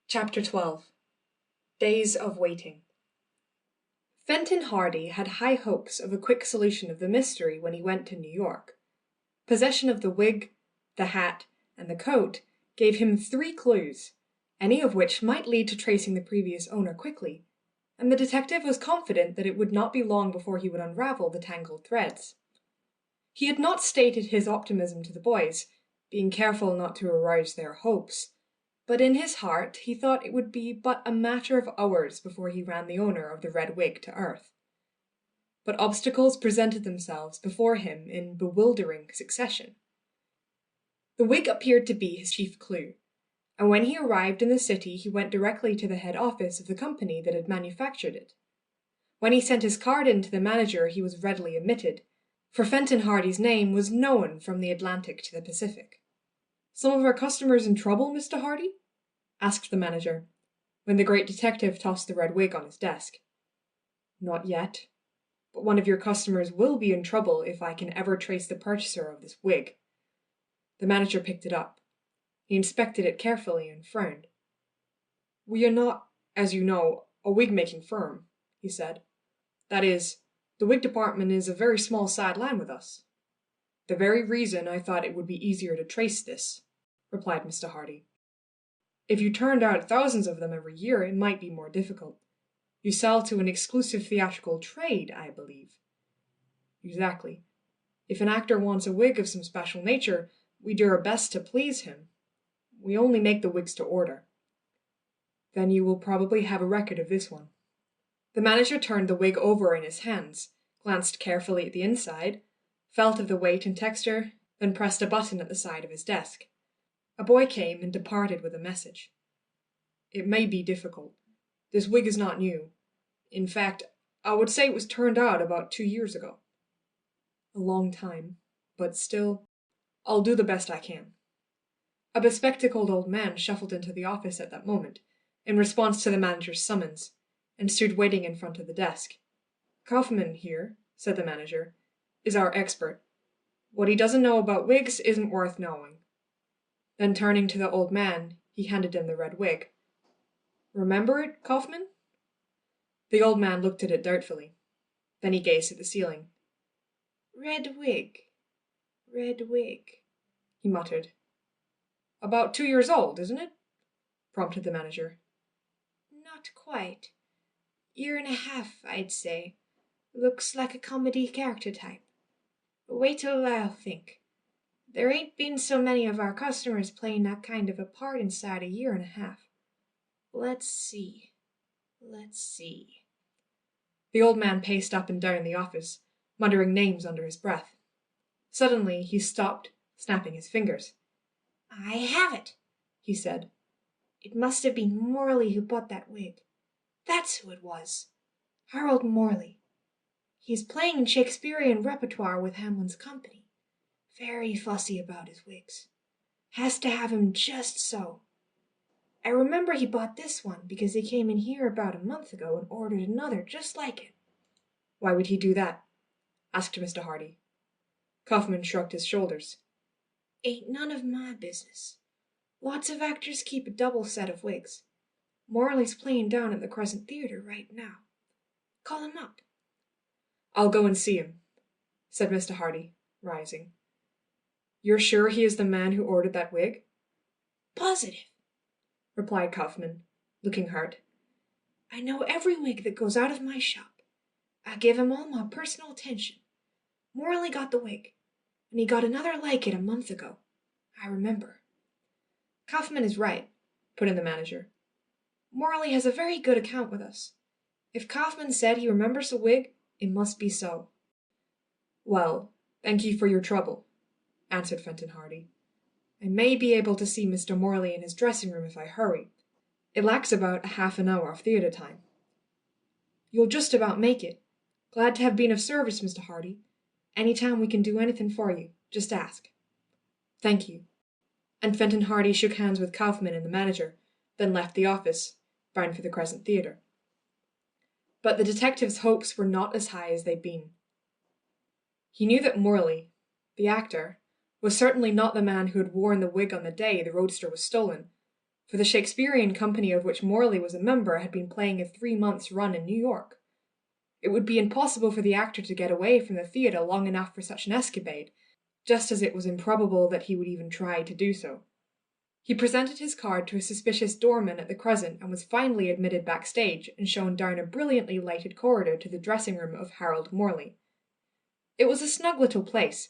Chapter 12 Days of Waiting. Fenton Hardy had high hopes of a quick solution of the mystery when he went to New York. Possession of the wig, the hat, and the coat gave him 3 clues, any of which might lead to tracing the previous owner quickly, and the detective was confident that it would not be long before he would unravel the tangled threads. He had not stated his optimism to the boys, being careful not to arouse their hopes, but in his heart he thought it would be but a matter of hours before he ran the owner of the red wig to earth. But obstacles presented themselves before him in bewildering succession. The wig appeared to be his chief clue, and when he arrived in the city he went directly to the head office of the company that had manufactured it. When he sent his card in to the manager he was readily admitted, for Fenton Hardy's name was known from the Atlantic to the Pacific. "Some of our customers in trouble, Mr. Hardy?" asked the manager, when the great detective tossed the red wig on his desk. "Not yet, but one of your customers will be in trouble if I can ever trace the purchaser of this wig." The manager picked it up. He inspected it carefully and frowned. "We are not, as you know, a wig-making firm," he said. "That is, the wig department is a very small side line with us." "The very reason I thought it would be easier to trace this," replied Mr. Hardy. "If you turned out thousands of them every year, it might be more difficult. You sell to an exclusive theatrical trade, I believe." "Exactly. If an actor wants a wig of some special nature, we do our best to please him. We only make the wigs to order." "Then you will probably have a record of this one." The manager turned the wig over in his hands, glanced carefully at the inside, felt of the weight and texture, then pressed a button at the side of his desk. A boy came and departed with a message. "It may be difficult. This wig is not new. In fact, I would say it was turned out about 2 years ago." "A long time, but still, I'll do the best I can." A bespectacled old man shuffled into the office at that moment, in response to the manager's summons, and stood waiting in front of the desk. "Kaufman, here," said the manager, "is our expert. What he doesn't know about wigs isn't worth knowing." Then turning to the old man, he handed him the red wig. "Remember it, Kaufman?" The old man looked at it doubtfully. Then he gazed at the ceiling. "Red wig, he muttered. "About 2 years old, isn't it?" prompted the manager. "Not quite. 1.5 years, I'd say. Looks like a comedy character type. Wait till I'll think. There ain't been so many of our customers playing that kind of a part inside 1.5 years. Let's see. The old man paced up and down the office, muttering names under his breath. Suddenly he stopped, snapping his fingers. "I have it," he said. "It must have been Morley who bought that wig. That's who it was. Harold Morley. He's playing in Shakespearean repertoire with Hamlin's company. Very fussy about his wigs. Has to have 'em just so. I remember he bought this one because he came in here about a month ago and ordered another just like it." "Why would he do that?" asked Mr. Hardy. Kaufman shrugged his shoulders. "Ain't none of my business. Lots of actors keep a double set of wigs. Morley's playing down at the Crescent Theatre right now. Call him up." "I'll go and see him," said Mr. Hardy, rising. "You're sure he is the man who ordered that wig?" "Positive," replied Kaufman, looking hurt. "I know every wig that goes out of my shop. I give 'em all my personal attention. Morley got the wig, and he got another like it a month ago. I remember." "Kaufman is right," put in the manager. "Morley has a very good account with us. If Kaufman said he remembers the wig, it must be so." "Well, thank you for your trouble," answered Fenton Hardy. "I may be able to see Mr. Morley in his dressing room if I hurry. It lacks about half an hour of theatre time." "You'll just about make it. Glad to have been of service, Mr. Hardy. Any time we can do anything for you, just ask." "Thank you." And Fenton Hardy shook hands with Kaufman and the manager, then left the office, bound for the Crescent Theatre. But the detective's hopes were not as high as they'd been. He knew that Morley, the actor, was certainly not the man who had worn the wig on the day the roadster was stolen, for the Shakespearean company of which Morley was a member had been playing a 3 months' run in New York. It would be impossible for the actor to get away from the theatre long enough for such an escapade, just as it was improbable that he would even try to do so. He presented his card to a suspicious doorman at the Crescent and was finally admitted backstage and shown down a brilliantly lighted corridor to the dressing room of Harold Morley. It was a snug little place,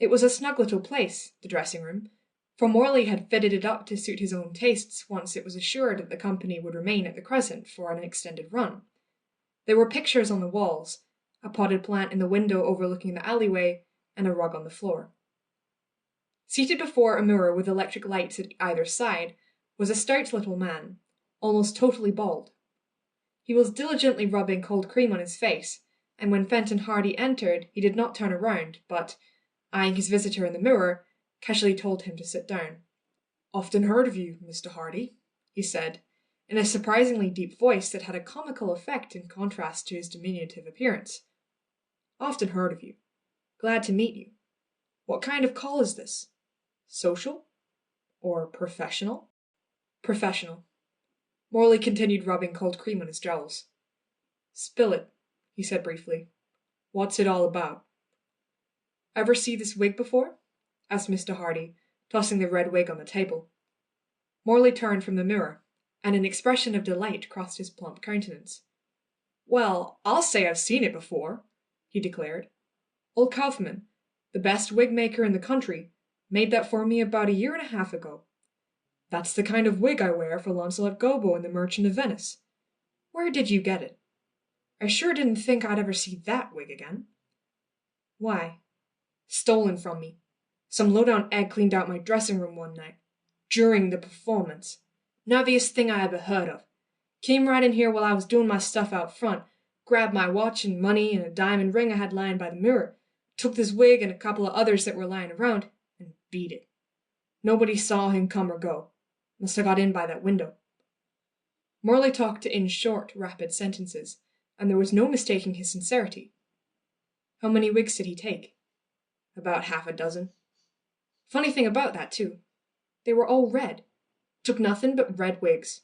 the dressing room, for Morley had fitted it up to suit his own tastes once it was assured that the company would remain at the Crescent for an extended run. There were pictures on the walls, a potted plant in the window overlooking the alleyway, and a rug on the floor. Seated before a mirror with electric lights at either side was a stout little man, almost totally bald. He was diligently rubbing cold cream on his face, and when Fenton Hardy entered he did not turn around, but, eyeing his visitor in the mirror, casually told him to sit down. "Often heard of you, Mr. Hardy," he said, in a surprisingly deep voice that had a comical effect in contrast to his diminutive appearance. "Often heard of you. Glad to meet you. What kind of call is this? Social? Or professional?" "Professional." Morley continued rubbing cold cream on his jowls. "Spill it," he said briefly. "What's it all about?" "Ever see this wig before?" asked Mr. Hardy, tossing the red wig on the table. Morley turned from the mirror, and an expression of delight crossed his plump countenance. "Well, I'll say I've seen it before," he declared. "Old Kaufman, the best wig maker in the country, made that for me about 1.5 years ago. That's the kind of wig I wear for Launcelot Gobbo in The Merchant of Venice. Where did you get it? I sure didn't think I'd ever see that wig again." "Why?" "Stolen from me. Some low-down egg cleaned out my dressing room one night. During the performance. Nerviest thing I ever heard of. Came right in here while I was doing my stuff out front, grabbed my watch and money and a diamond ring I had lying by the mirror, took this wig and a couple of others that were lying around, and beat it. Nobody saw him come or go. Must have got in by that window." Morley talked in short, rapid sentences, and there was no mistaking his sincerity. "How many wigs did he take?" "About half a dozen. Funny thing about that, too. They were all red. Took nothing but red wigs.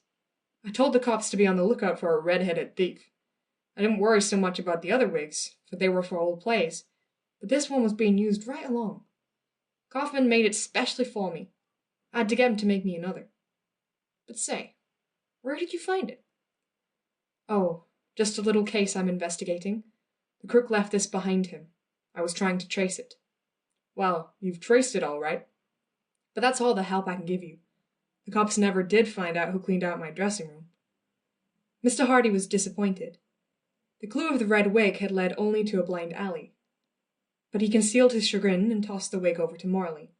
I told the cops to be on the lookout for a red-headed thief. I didn't worry so much about the other wigs, for they were for old plays, but this one was being used right along. Kaufman made it specially for me. I had to get him to make me another. But say, where did you find it?" "Oh, just a little case I'm investigating. The crook left this behind him. I was trying to trace it." "Well, you've traced it all right. But that's all the help I can give you. The cops never did find out who cleaned out my dressing room." Mr. Hardy was disappointed. The clue of the red wig had led only to a blind alley. But he concealed his chagrin and tossed the wig over to Morley.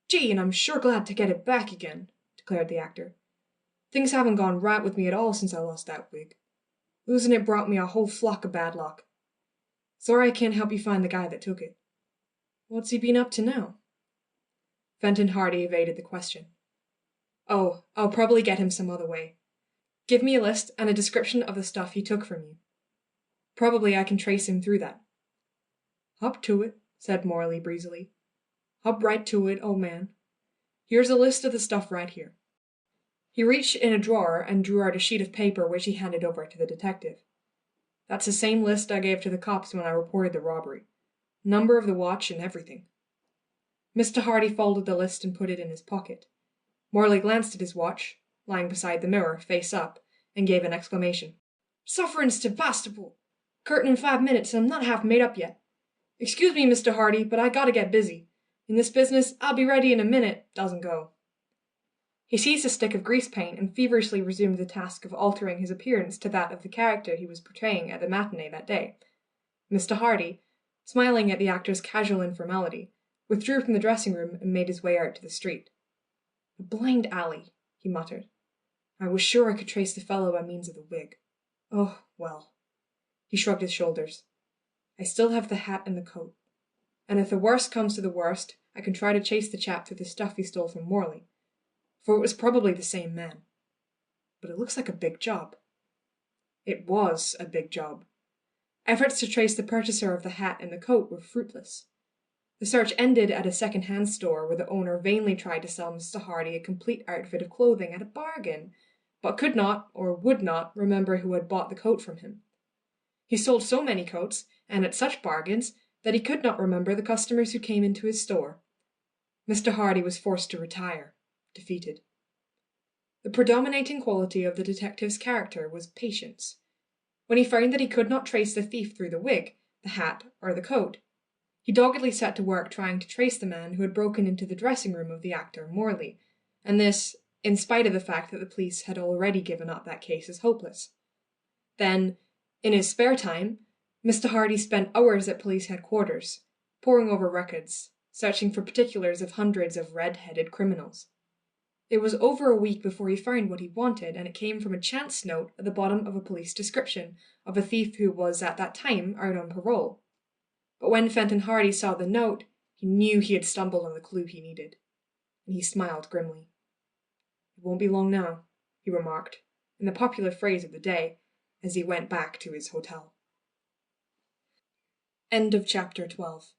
"Gee, and I'm sure glad to get it back again," declared the actor. "Things haven't gone right with me at all since I lost that wig. Losing it brought me a whole flock of bad luck. Sorry I can't help you find the guy that took it. What's he been up to now?" Fenton Hardy evaded the question. "Oh, I'll probably get him some other way. Give me a list and a description of the stuff he took from you. Probably I can trace him through that." "Hop to it," said Morley breezily. "Hop right to it, old man. Here's a list of the stuff right here." He reached in a drawer and drew out a sheet of paper which he handed over to the detective. "That's the same list I gave to the cops when I reported the robbery. Number of the watch and everything." Mr. Hardy folded the list and put it in his pocket. Morley glanced at his watch, lying beside the mirror, face up, and gave an exclamation. "Suffering's Sebastopol! Curtain in 5 minutes, and I'm not half made up yet. Excuse me, Mr. Hardy, but I gotta get busy. In this business, I'll be ready in a minute, doesn't go." He seized a stick of grease paint and feverishly resumed the task of altering his appearance to that of the character he was portraying at the matinee that day. Mr. Hardy, smiling at the actor's casual informality, withdrew from the dressing room and made his way out to the street. "A blind alley," he muttered. "I was sure I could trace the fellow by means of the wig. Oh, well." He shrugged his shoulders. "I still have the hat and the coat. And if the worst comes to the worst, I can try to chase the chap through the stuff he stole from Morley. For it was probably the same man. But it looks like a big job." It was a big job. Efforts to trace the purchaser of the hat and the coat were fruitless. The search ended at a second-hand store where the owner vainly tried to sell Mr. Hardy a complete outfit of clothing at a bargain, but could not, or would not, remember who had bought the coat from him. He sold so many coats, and at such bargains, that he could not remember the customers who came into his store. Mr. Hardy was forced to retire, defeated. The predominating quality of the detective's character was patience. When he found that he could not trace the thief through the wig, the hat, or the coat, he doggedly set to work trying to trace the man who had broken into the dressing room of the actor Morley, and this, in spite of the fact that the police had already given up that case as hopeless. Then, in his spare time, Mr. Hardy spent hours at police headquarters, poring over records, searching for particulars of hundreds of red-headed criminals. It was over a week before he found what he wanted, and it came from a chance note at the bottom of a police description of a thief who was at that time out on parole. But when Fenton Hardy saw the note, he knew he had stumbled on the clue he needed, and he smiled grimly. "It won't be long now," he remarked, in the popular phrase of the day, as he went back to his hotel. End of chapter 12.